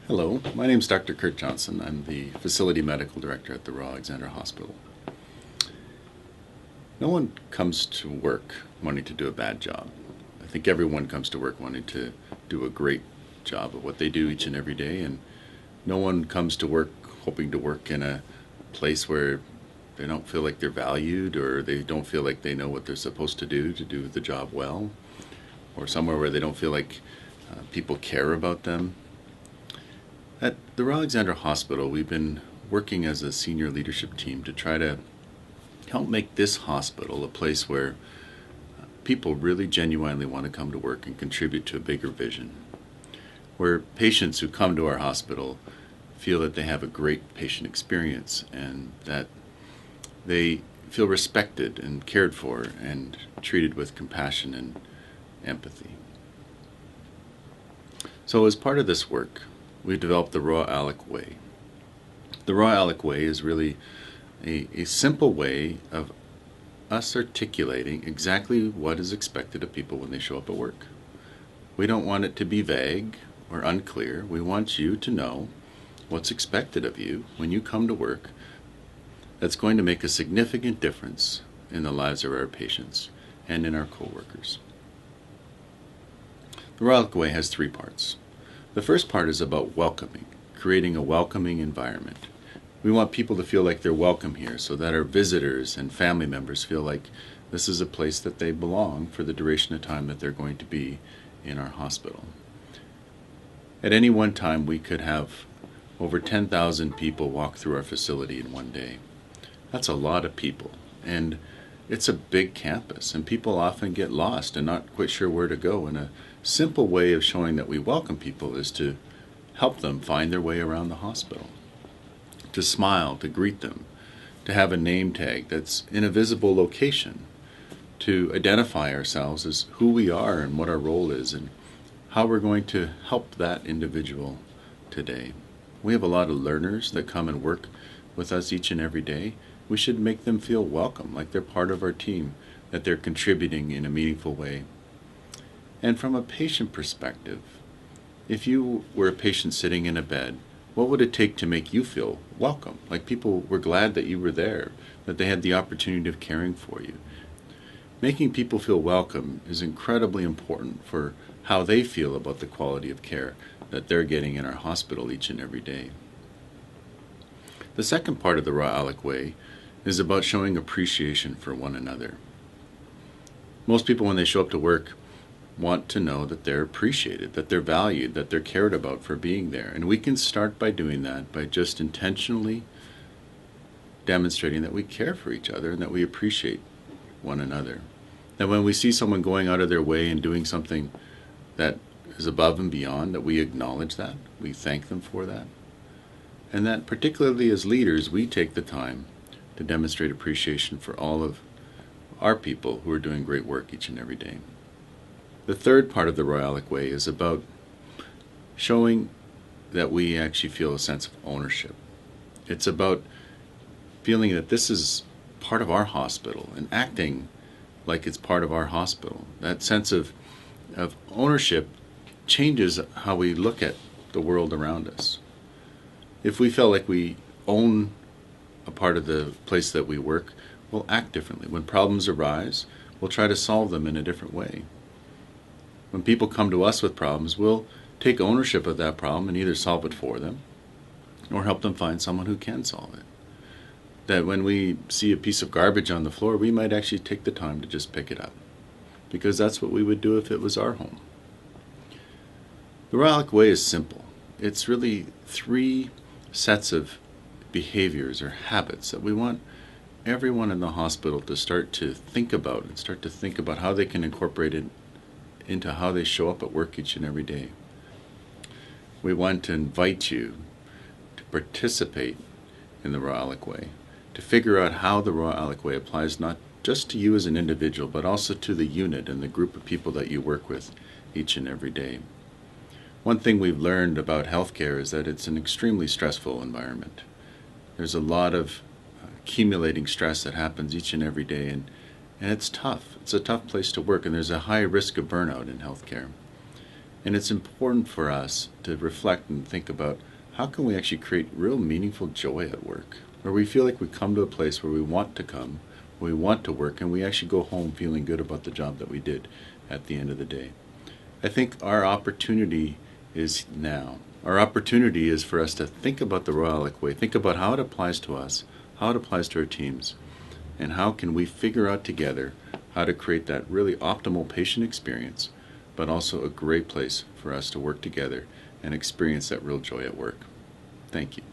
Hello, my name is Dr. Kurt Johnston. I'm the Facility Medical Director at the Royal Alexandra Hospital. No one comes to work wanting to do a bad job. I think everyone comes to work wanting to do a great job of what they do each and every day, and no one comes to work hoping to work in a place where they don't feel like they're valued, or they don't feel like they know what they're supposed to do the job well, or somewhere where they don't feel like people care about them. At the Royal Alexandra Hospital, we've been working as a senior leadership team to try to help make this hospital a place where people really genuinely want to come to work and contribute to a bigger vision, where patients who come to our hospital feel that they have a great patient experience and that they feel respected and cared for and treated with compassion and empathy. So as part of this work, we developed the Royal Alec Way. The Royal Alec Way is really a simple way of us articulating exactly what is expected of people when they show up at work. We don't want it to be vague or unclear. We want you to know what's expected of you when you come to work that's going to make a significant difference in the lives of our patients and in our coworkers. The Royal Alec Way has three parts. The first part is about welcoming, creating a welcoming environment. We want people to feel like they're welcome here so that our visitors and family members feel like this is a place that they belong for the duration of time that they're going to be in our hospital. At any one time, we could have over 10,000 people walk through our facility in one day. That's a lot of people, and it's a big campus, and people often get lost and not quite sure where to go. And a simple way of showing that we welcome people is to help them find their way around the hospital, to smile, to greet them, to have a name tag that's in a visible location, to identify ourselves as who we are and what our role is and how we're going to help that individual today. We have a lot of learners that come and work with us each and every day. We should make them feel welcome, like they're part of our team, that they're contributing in a meaningful way. And from a patient perspective, if you were a patient sitting in a bed, what would it take to make you feel welcome? Like people were glad that you were there, that they had the opportunity of caring for you. Making people feel welcome is incredibly important for how they feel about the quality of care that they're getting in our hospital each and every day. The second part of the Royal Alec Way is about showing appreciation for one another. Most people, when they show up to work, want to know that they're appreciated, that they're valued, that they're cared about for being there. And we can start by doing that by just intentionally demonstrating that we care for each other and that we appreciate one another. That when we see someone going out of their way and doing something that is above and beyond, that we acknowledge that, we thank them for that. And that particularly as leaders, we take the time to demonstrate appreciation for all of our people who are doing great work each and every day. The third part of the Royal Alec Way is about showing that we actually feel a sense of ownership. It's about feeling that this is part of our hospital and acting like it's part of our hospital. That sense of ownership changes how we look at the world around us. If we felt like we own a part of the place that we work, we'll act differently. When problems arise, we'll try to solve them in a different way. When people come to us with problems, we'll take ownership of that problem and either solve it for them or help them find someone who can solve it. That when we see a piece of garbage on the floor, we might actually take the time to just pick it up, because that's what we would do if it was our home. The Royal Alec Way is simple. It's really three sets of behaviors or habits that we want everyone in the hospital to start to think about and start to think about how they can incorporate it into how they show up at work each and every day. We want to invite you to participate in the Royal Alec Way, to figure out how the Royal Alec Way applies not just to you as an individual, but also to the unit and the group of people that you work with each and every day. One thing we've learned about healthcare is that it's an extremely stressful environment. There's a lot of accumulating stress that happens each and every day, and it's tough. It's a tough place to work, and there's a high risk of burnout in healthcare. And it's important for us to reflect and think about how can we actually create real meaningful joy at work, where we feel like we come to a place where we want to come, where we want to work, and we actually go home feeling good about the job that we did at the end of the day. I think our opportunity is now. Our opportunity is for us to think about the Royalic Way, think about how it applies to us, how it applies to our teams, and how can we figure out together how to create that really optimal patient experience, but also a great place for us to work together and experience that real joy at work. Thank you.